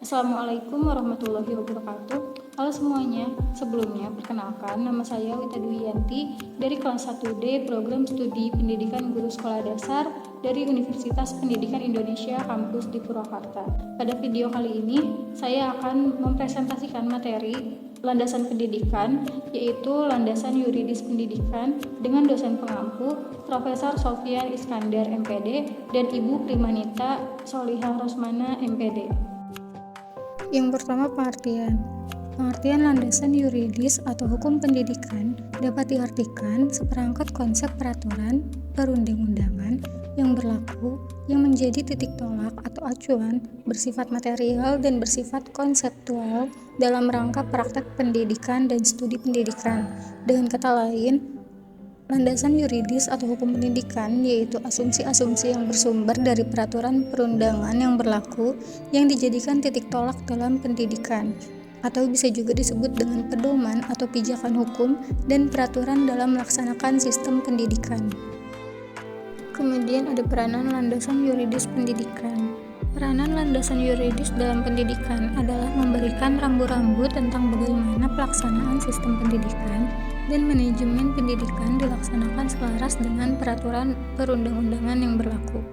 Assalamualaikum warahmatullahi wabarakatuh. Halo semuanya, sebelumnya perkenalkan nama saya Wita Duyanti dari kelas 1D Program Studi Pendidikan Guru Sekolah Dasar dari Universitas Pendidikan Indonesia Kampus di Purwakarta. Pada video kali ini, saya akan mempresentasikan materi landasan pendidikan, yaitu landasan yuridis pendidikan dengan dosen pengampu Profesor Sofyan Iskandar MPD dan Ibu Primanita Solihah Rosmana MPD. Yang pertama, pengertian. Pengertian landasan yuridis atau hukum pendidikan dapat diartikan seperangkat konsep peraturan perundang-undangan yang berlaku yang menjadi titik tolak atau acuan bersifat material dan bersifat konseptual dalam rangka praktek pendidikan dan studi pendidikan. Dengan kata lain, landasan yuridis atau hukum pendidikan yaitu asumsi-asumsi yang bersumber dari peraturan perundangan yang berlaku yang dijadikan titik tolak dalam pendidikan, atau bisa juga disebut dengan pedoman atau pijakan hukum dan peraturan dalam melaksanakan sistem pendidikan. Kemudian ada peranan landasan yuridis pendidikan. Peranan landasan yuridis dalam pendidikan adalah memberikan rambu-rambu tentang bagaimana pelaksanaan sistem pendidikan dan manajemen pendidikan dilaksanakan selaras dengan peraturan perundang-undangan yang berlaku.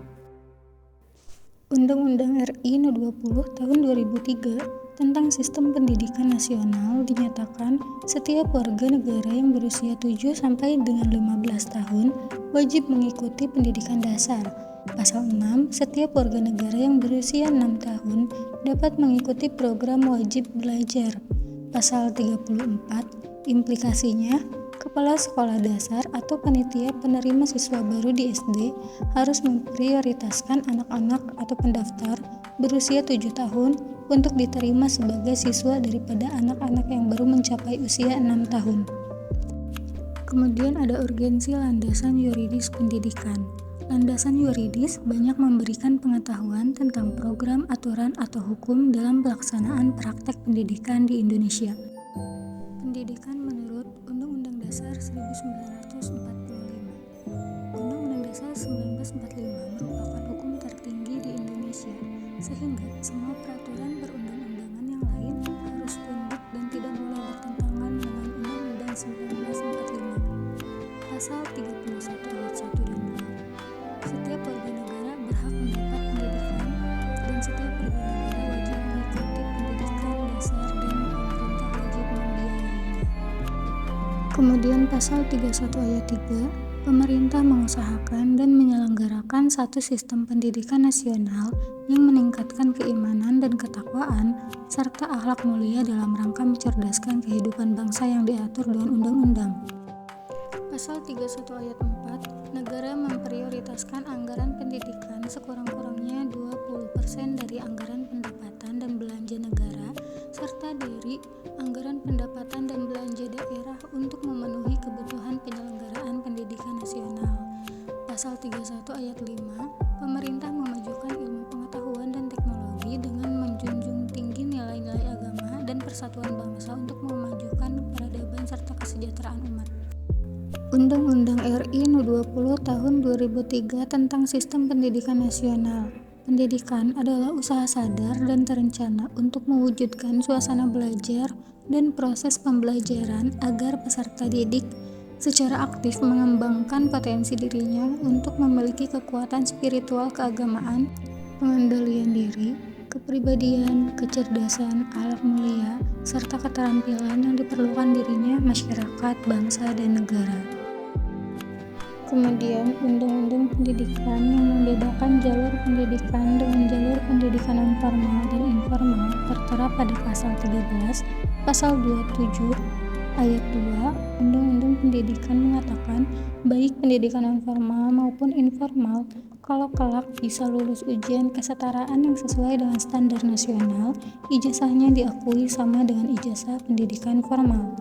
Undang-Undang RI No. 20 Tahun 2003 tentang Sistem Pendidikan Nasional dinyatakan setiap warga negara yang berusia 7 sampai dengan 15 tahun wajib mengikuti pendidikan dasar. Pasal 6, setiap warga negara yang berusia 6 tahun dapat mengikuti program wajib belajar. Pasal 34, implikasinya, kepala sekolah dasar atau panitia penerima siswa baru di SD harus memprioritaskan anak-anak atau pendaftar berusia 7 tahun untuk diterima sebagai siswa daripada anak-anak yang baru mencapai usia 6 tahun. Kemudian ada urgensi landasan yuridis pendidikan. Landasan yuridis banyak memberikan pengetahuan tentang program, aturan, atau hukum dalam pelaksanaan praktek pendidikan di Indonesia. Pendidikan menurut Undang-Undang Dasar 1945. Undang-Undang Dasar 1945 merupakan hukum tertinggi di Indonesia, sehingga semua peraturan perundang-undangan yang lain harus tunduk dan tidak boleh bertentangan dengan Undang-Undang 1945. Pasal 31 ayat 1 dan 2. Setiap warga negara berhak mendapat pendidikan dan setiap warga negara wajib mengikuti pendidikan dasar dan pemerintah wajib membiayainya. Kemudian pasal 31 ayat 3, pemerintah mengusahakan dan menyelenggarakan satu sistem pendidikan nasional yang meningkatkan keimanan dan ketakwaan serta akhlak mulia dalam rangka mencerdaskan kehidupan bangsa yang diatur dengan undang-undang. Pasal 31 ayat 4, negara memprioritaskan anggaran pendidikan sekurang-kurangnya 20% dari anggaran pendapatan dan belanja negara serta dari anggaran pendapatan dan belanja daerah untuk memenuhi kebutuhan penyelenggaraan pendidikan nasional. Pasal 31 ayat 5, pemerintah memajukan ilmu pengetahuan dan teknologi dengan menjunjung tinggi nilai-nilai agama dan persatuan bangsa untuk memajukan peradaban serta kesejahteraan umat. Undang-Undang RI No. 20 Tahun 2003 tentang Sistem Pendidikan Nasional. Pendidikan adalah usaha sadar dan terencana untuk mewujudkan suasana belajar dan proses pembelajaran agar peserta didik secara aktif mengembangkan potensi dirinya untuk memiliki kekuatan spiritual keagamaan, pengendalian diri, kepribadian, kecerdasan, akhlak mulia, serta keterampilan yang diperlukan dirinya, masyarakat, bangsa, dan negara. Kemudian, Undang-Undang Pendidikan yang membedakan jalur pendidikan dengan jalur pendidikan non formal dan informal tertera pada pasal 13, pasal 27, ayat 2, Undang-Undang Pendidikan mengatakan baik pendidikan non formal maupun informal kalau kelak bisa lulus ujian kesetaraan yang sesuai dengan standar nasional, ijazahnya diakui sama dengan ijazah pendidikan formal.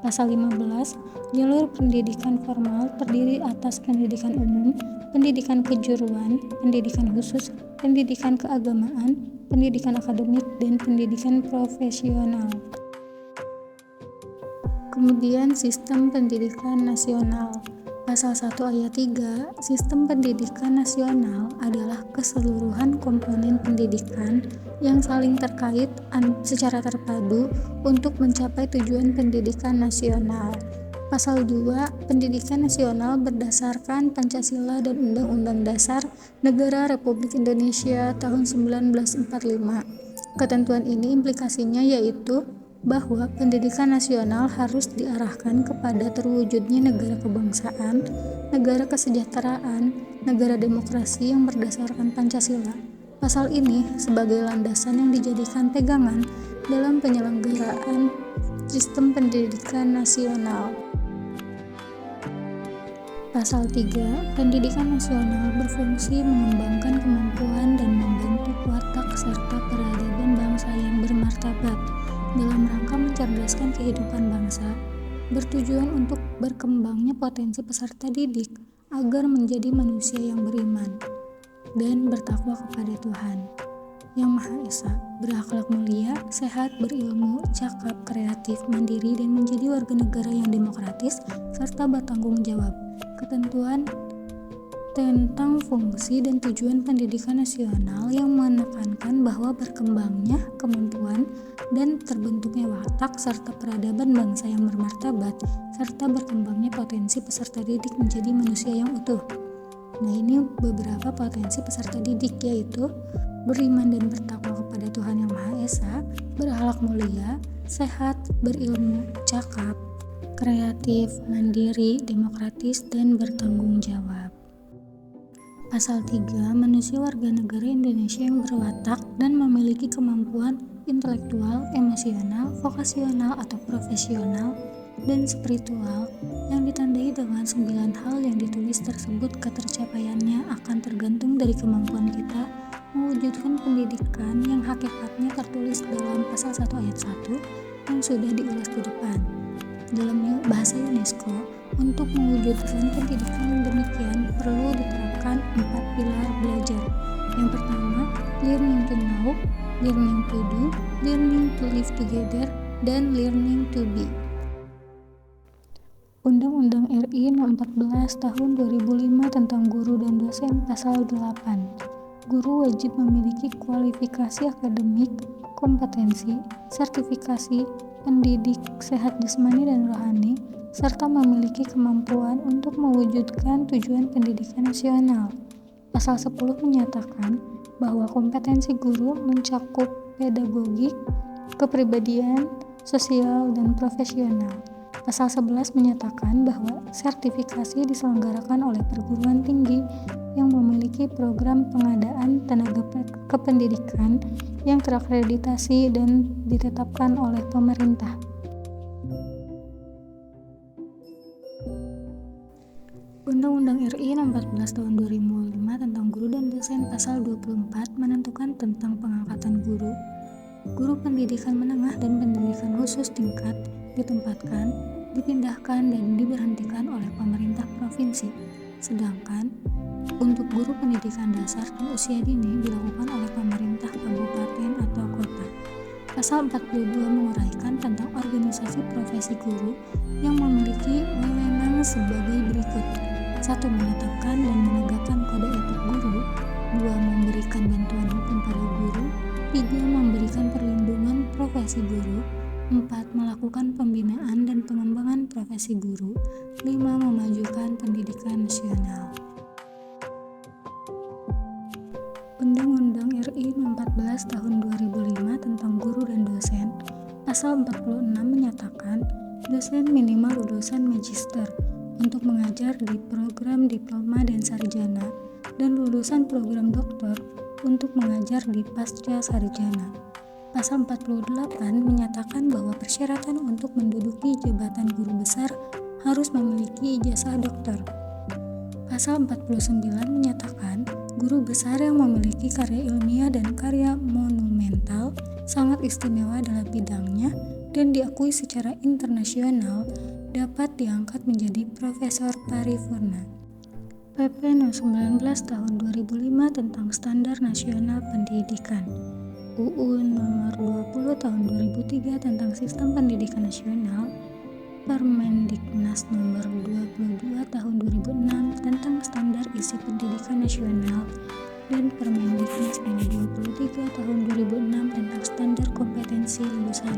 Pasal 15, jalur pendidikan formal terdiri atas pendidikan umum, pendidikan kejuruan, pendidikan khusus, pendidikan keagamaan, pendidikan akademik, dan pendidikan profesional. Kemudian sistem pendidikan nasional. Pasal 1 ayat 3, Sistem pendidikan nasional adalah keseluruhan komponen pendidikan yang saling terkait secara terpadu untuk mencapai tujuan pendidikan nasional. Pasal 2, pendidikan nasional berdasarkan Pancasila dan Undang-Undang Dasar Negara Republik Indonesia tahun 1945. Ketentuan ini implikasinya yaitu bahwa pendidikan nasional harus diarahkan kepada terwujudnya negara kebangsaan, negara kesejahteraan, negara demokrasi yang berdasarkan Pancasila. Pasal ini sebagai landasan yang dijadikan pegangan dalam penyelenggaraan sistem pendidikan nasional. Pasal 3, pendidikan nasional berfungsi mengembangkan kemampuan dan membentuk watak serta peradaban bangsa yang bermartabat dalam rangka mencerdaskan kehidupan bangsa, bertujuan untuk berkembangnya potensi peserta didik agar menjadi manusia yang beriman dan bertakwa kepada Tuhan Yang Maha Esa, berakhlak mulia, sehat, berilmu, cakap, kreatif, mandiri, dan menjadi warga negara yang demokratis serta bertanggung jawab. Ketentuan tentang fungsi dan tujuan pendidikan nasional yang menekankan bahwa berkembangnya kemampuan dan terbentuknya watak serta peradaban bangsa yang bermartabat serta berkembangnya potensi peserta didik menjadi manusia yang utuh. Nah, ini beberapa potensi peserta didik, yaitu beriman dan bertakwa kepada Tuhan Yang Maha Esa, berakhlak mulia, sehat, berilmu, cakap, kreatif, mandiri, demokratis, dan bertanggung jawab. Pasal 3, manusia warga negara Indonesia yang berwatak dan memiliki kemampuan intelektual, emosional, vokasional atau profesional, dan spiritual yang ditandai dengan 9 hal yang ditulis tersebut. Ketercapaiannya akan tergantung dari kemampuan kita mewujudkan pendidikan yang hakikatnya tertulis dalam pasal 1 ayat 1 yang sudah diulas di depan. Dalam bahasa UNESCO, untuk mewujudkan pendidikan yang demikian perlu diterapkan 4 pilar belajar. Yang pertama, learning to know, learning to do, learning to live together, dan learning to be. Undang-Undang RI No. 14 Tahun 2005 tentang Guru dan Dosen Pasal 8. Guru wajib memiliki kualifikasi akademik, kompetensi, sertifikasi, pendidik, sehat jasmani dan rohani, serta memiliki kemampuan untuk mewujudkan tujuan pendidikan nasional. Pasal 10 menyatakan bahwa kompetensi guru mencakup pedagogik, kepribadian, sosial, dan profesional. Pasal 11 menyatakan bahwa sertifikasi diselenggarakan oleh perguruan tinggi yang memiliki program pengadaan tenaga kependidikan yang terakreditasi dan ditetapkan oleh pemerintah. Undang-Undang RI No. 14 Tahun 2005 tentang Guru dan Dosen Pasal 24 menentukan tentang pengangkatan guru. Guru pendidikan menengah dan pendidikan khusus tingkat ditempatkan, dipindahkan, dan diberhentikan oleh pemerintah provinsi. Sedangkan untuk guru pendidikan dasar dan usia dini dilakukan oleh pemerintah kabupaten atau kota. Pasal 42 menguraikan tentang organisasi profesi guru yang memiliki wewenang sebagai berikut. 1. Menetapkan dan menegakkan kode etik guru. 2. Memberikan bantuan hukum pada guru. 3. Memberikan perlindungan profesi guru. 4. Melakukan pembinaan dan pengembangan profesi guru. 5. Memajukan pendidikan nasional. Undang-Undang RI No. 14 Tahun 2005 tentang Guru dan Dosen Pasal 46 menyatakan dosen minimal lulusan magister untuk mengajar di program diploma dan sarjana, dan lulusan program doktor untuk mengajar di pasca sarjana. Pasal 48 menyatakan bahwa persyaratan untuk menduduki jabatan guru besar harus memiliki ijazah doktor. Pasal 49 menyatakan guru besar yang memiliki karya ilmiah dan karya monumental sangat istimewa dalam bidangnya dan diakui secara internasional dapat diangkat menjadi profesor paripurna. PP No. 19 Tahun 2005 tentang Standar Nasional Pendidikan. UU Nomor 20 Tahun 2003 tentang Sistem Pendidikan Nasional. Permendiknas Nomor 22 Tahun 2006 tentang Standar Isi Pendidikan Nasional, dan Permendiknas Nomor 23 Tahun 2006 tentang Standar Kompetensi Lulusan.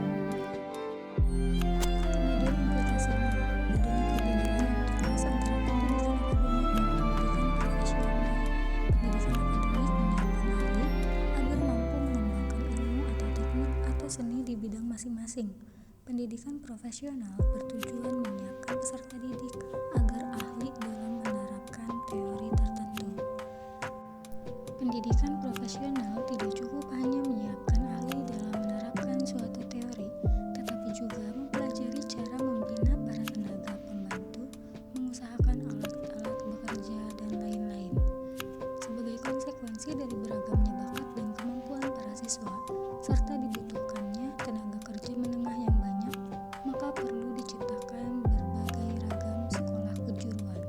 Kemudian implikasinya, adanya perbedaan yang jelas antara pendidikan akademik dan pendidikan profesional. Pendidikan akademik menyiapkan ahli agar mampu mengembangkan ilmu atau teknik atau seni di bidang masing-masing. Pendidikan profesional bertujuan menyiapkan peserta didik agar ahli dalam menerapkan teori tertentu. Pendidikan profesional tidak cukup hanya menyiapkan ahli dalam menerapkan suatu teori, tetapi juga mempelajari cara membina para tenaga pembantu, mengusahakan alat-alat bekerja, dan lain-lain. Sebagai konsekuensi dari beragamnya bakat dan kemampuan para siswa, serta dibutuhkannya tenaga kerja menengah yang banyak, maka perlu diciptakan berbagai ragam sekolah kejuruan.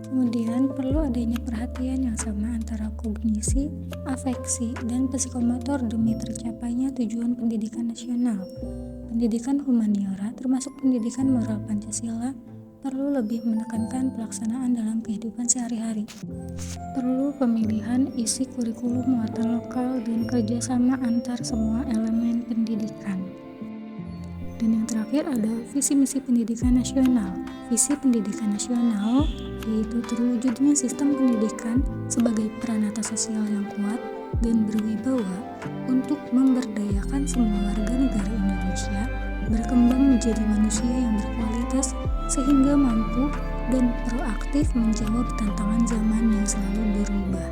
Kemudian perlu adanya perhatian yang sama antara kognisi, afeksi, dan psikomotor demi tercapainya tujuan pendidikan nasional. Pendidikan humaniora termasuk pendidikan moral Pancasila perlu lebih menekankan pelaksanaan dalam kehidupan sehari-hari. Perlu pemilihan isi kurikulum muatan lokal dan kerjasama antar semua elemen pendidikan. Dan yang terakhir ada visi misi pendidikan nasional. Visi pendidikan nasional yaitu terwujudnya sistem pendidikan sebagai peranata sosial yang kuat dan berwibawa untuk memberdayakan semua warga negara Indonesia berkembang menjadi manusia yang berkualitas sehingga mampu dan proaktif menjawab tantangan zaman yang selalu berubah.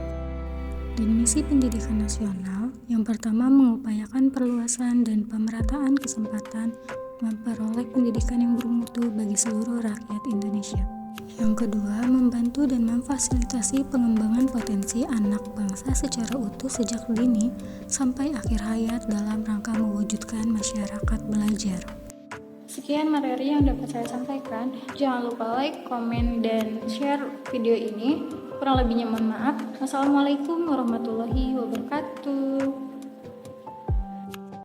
Dan misi pendidikan nasional yang pertama mengupayakan perluasan dan pemerataan kesempatan memperoleh pendidikan yang bermutu bagi seluruh rakyat Indonesia. Yang kedua, membantu dan memfasilitasi pengembangan potensi anak bangsa secara utuh sejak dini sampai akhir hayat dalam rangka mewujudkan masyarakat belajar. Sekian materi yang dapat saya sampaikan. Jangan lupa like, komen, dan share video ini. Kurang lebihnya mohon maaf. Wassalamualaikum warahmatullahi wabarakatuh.